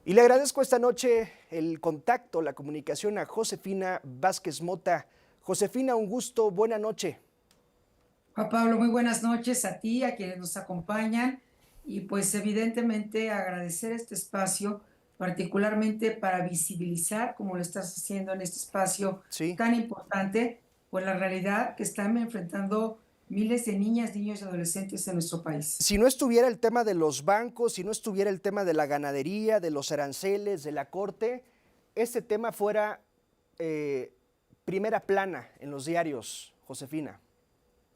Y le agradezco esta noche el contacto, la comunicación a Josefina Vázquez Mota. Josefina, un gusto, buena noche. Juan Pablo, muy buenas noches a ti, a quienes nos acompañan y pues evidentemente agradecer este espacio, particularmente para visibilizar, como lo estás haciendo en este espacio Sí. tan importante, pues la realidad que están enfrentando miles de niñas, niños y adolescentes en nuestro país. Si no estuviera el tema de los bancos, si no estuviera el tema de la ganadería, de los aranceles, de la corte, este tema fuera eh, primera plana en los diarios, Josefina.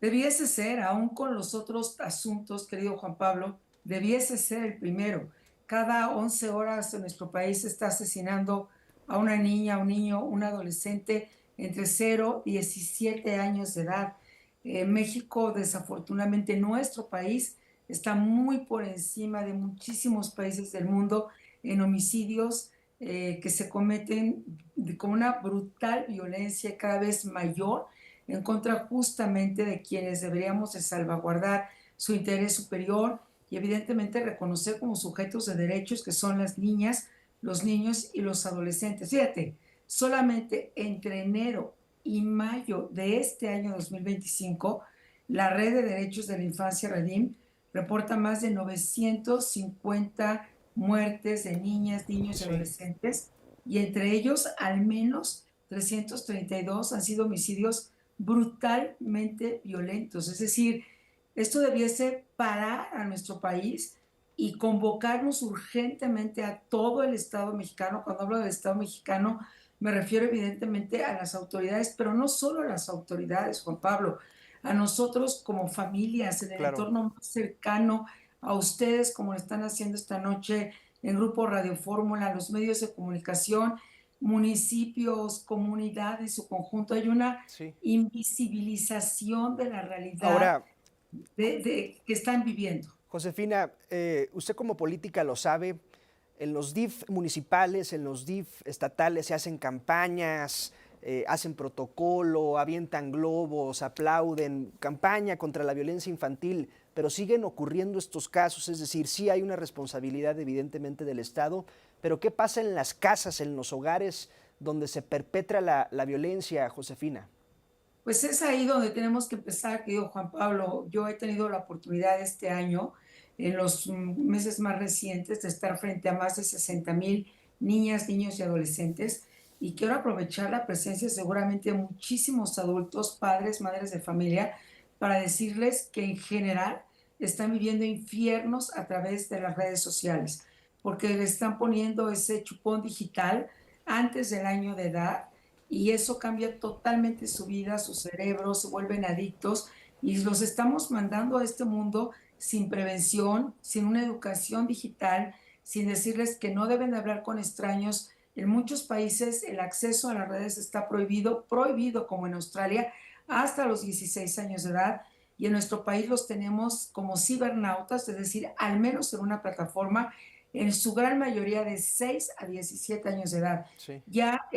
Debiese ser, aún con los otros asuntos, querido Juan Pablo, debiese ser el primero. Cada 11 horas en nuestro país se está asesinando a una niña, un niño, un adolescente entre 0 y 17 años de edad. México, desafortunadamente, nuestro país está muy por encima de muchísimos países del mundo en homicidios que se cometen con una brutal violencia cada vez mayor en contra justamente de quienes deberíamos de salvaguardar su interés superior y evidentemente reconocer como sujetos de derechos que son las niñas, los niños y los adolescentes. Fíjate, solamente entre enero y mayo de este año 2025, la Red de Derechos de la Infancia Redim reporta más de 950 muertes de niñas, niños y Sí. adolescentes, y entre ellos al menos 332 han sido homicidios brutalmente violentos. Es decir, esto debiese parar a nuestro país y convocarnos urgentemente a todo el Estado mexicano. Cuando hablo del Estado mexicano, me refiero evidentemente a las autoridades, pero no solo a las autoridades, Juan Pablo, a nosotros como familias, en el Claro. entorno más cercano, a ustedes como lo están haciendo esta noche en Grupo Radio Fórmula, los medios de comunicación, municipios, comunidades en su conjunto. Hay una Sí. invisibilización de la realidad Ahora, que están viviendo. Josefina, usted como política lo sabe, en los DIF municipales, en los DIF estatales se hacen campañas, hacen protocolo, avientan globos, aplauden, campaña contra la violencia infantil, pero siguen ocurriendo estos casos, es decir, sí hay una responsabilidad evidentemente del Estado, pero ¿qué pasa en las casas, en los hogares donde se perpetra la violencia, Josefina? Pues es ahí donde tenemos que empezar, querido Juan Pablo. Yo he tenido la oportunidad este año, en los meses más recientes, de estar frente a más de 60,000 niñas, niños y adolescentes. Y quiero aprovechar la presencia seguramente de muchísimos adultos, padres, madres de familia, para decirles que en general están viviendo infiernos a través de las redes sociales, porque le están poniendo ese chupón digital antes del año de edad y eso cambia totalmente su vida, su cerebro, se vuelven adictos y los estamos mandando a este mundo sin prevención, sin una educación digital, sin decirles que no deben de hablar con extraños. En muchos países el acceso a las redes está prohibido, prohibido como en Australia, hasta los 16 años de edad. Y en nuestro país los tenemos como cibernautas, es decir, al menos en una plataforma, en su gran mayoría de 6 a 17 años de edad. Sí. Ya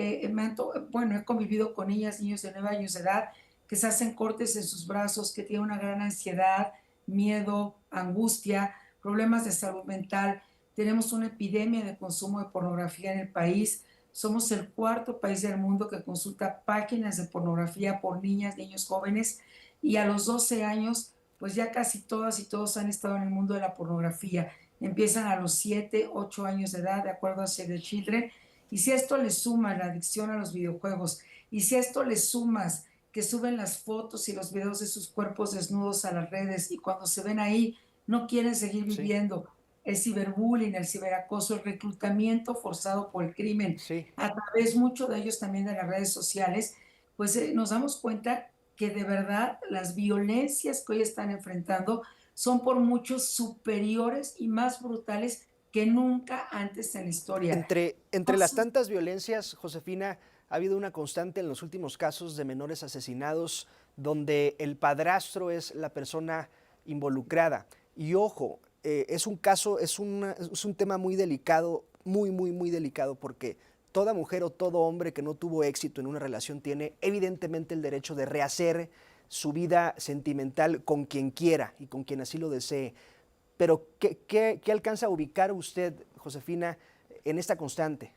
bueno, he convivido con niñas, niños de 9 años de edad que se hacen cortes en sus brazos, que tienen una gran ansiedad, miedo, angustia, problemas de salud mental. Tenemos una epidemia de consumo de pornografía en el país. Somos el cuarto país del mundo que consulta páginas de pornografía por niñas, niños jóvenes y a los 12 años, pues ya casi todas y todos han estado en el mundo de la pornografía. Empiezan a los 7, 8 años de edad, de acuerdo a Save the Children, y si a esto le sumas la adicción a los videojuegos, y si a esto le sumas que suben las fotos y los videos de sus cuerpos desnudos a las redes y cuando se ven ahí no quieren seguir Sí. viviendo, el ciberbullying, el ciberacoso, el reclutamiento forzado por el crimen, Sí. a través mucho de ellos también de las redes sociales, pues nos damos cuenta que de verdad las violencias que hoy están enfrentando son por muchos superiores y más brutales que nunca antes en la historia. Entre las tantas violencias, Josefina, ha habido una constante en los últimos casos de menores asesinados donde el padrastro es la persona involucrada. Y ojo, es un caso, es un tema muy delicado, muy delicado, porque toda mujer o todo hombre que no tuvo éxito en una relación tiene evidentemente el derecho de rehacer su vida sentimental con quien quiera y con quien así lo desee. Pero ¿qué alcanza a ubicar usted, Josefina, en esta constante?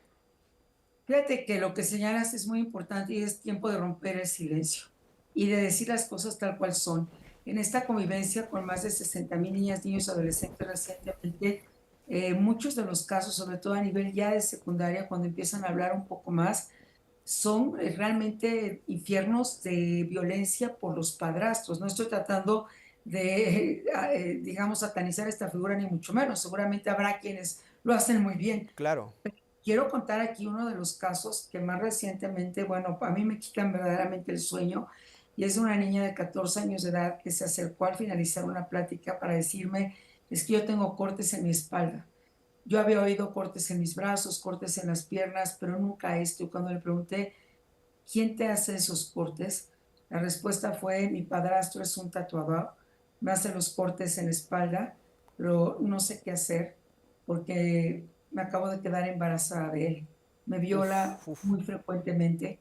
Fíjate que lo que señalas es muy importante y es tiempo de romper el silencio y de decir las cosas tal cual son. En esta convivencia con más de 60,000 niñas, niños, adolescentes recientemente, muchos de los casos, sobre todo a nivel ya de secundaria, cuando empiezan a hablar un poco más, son realmente infiernos de violencia por los padrastros. No estoy tratando de, digamos, satanizar esta figura, ni mucho menos. Seguramente habrá quienes lo hacen muy bien. Claro. Quiero contar aquí uno de los casos que más recientemente, bueno, a mí me quitan verdaderamente el sueño, y es de una niña de 14 años de edad que se acercó al finalizar una plática para decirme, es que yo tengo cortes en mi espalda. Yo había oído cortes en mis brazos, cortes en las piernas, pero nunca esto. Y cuando le pregunté, ¿quién te hace esos cortes? La respuesta fue, mi padrastro es un tatuador, me hace los cortes en la espalda, pero no sé qué hacer porque me acabo de quedar embarazada de él. Me viola Uf, uf. muy frecuentemente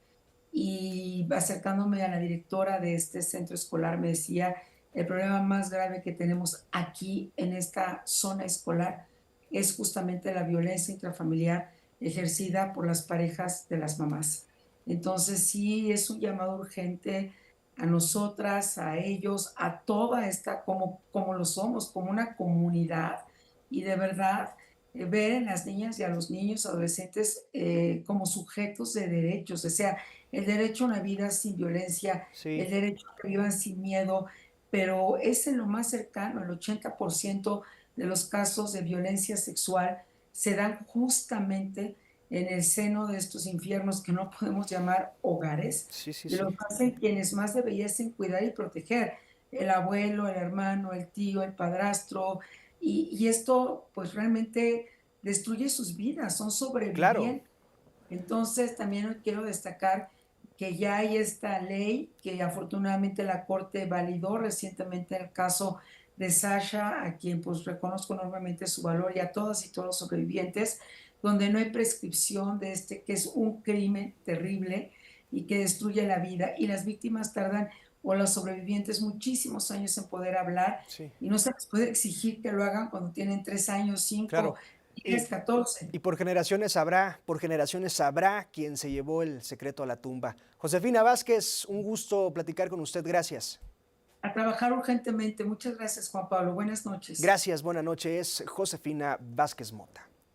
y acercándome a la directora de este centro escolar me decía, el problema más grave que tenemos aquí en esta zona escolar es justamente la violencia intrafamiliar ejercida por las parejas de las mamás. Entonces sí es un llamado urgente a nosotras, a ellos, a toda esta, como lo somos, como una comunidad, y de verdad ver en las niñas y a los niños, adolescentes, como sujetos de derechos, o sea, el derecho a una vida sin violencia, el Sí, derecho a que vivan sin miedo, pero es en lo más cercano, el 80% de los casos de violencia sexual se dan justamente en el seno de estos infiernos que no podemos llamar hogares, sí, sí, y los sí. hacen quienes más debiesen cuidar y proteger, el abuelo, el hermano, el tío, el padrastro, y esto pues realmente destruye sus vidas, son Claro. sobrevivientes. Entonces también quiero destacar que ya hay esta ley que afortunadamente la Corte validó recientemente el caso de Sasha, a quien pues reconozco enormemente su valor, y a todas y todos los sobrevivientes, donde no hay prescripción de este que es un crimen terrible y que destruye la vida, y las víctimas tardan, o los sobrevivientes, muchísimos años en poder hablar, Sí, y no se les puede exigir que lo hagan cuando tienen 3 años, claro. 5, Y, 10, 14. y por generaciones habrá quien se llevó el secreto a la tumba. Josefina Vázquez, un gusto platicar con usted. Gracias. A trabajar urgentemente. Muchas gracias, Juan Pablo. Buenas noches. Gracias, buena noche. Es Josefina Vázquez Mota.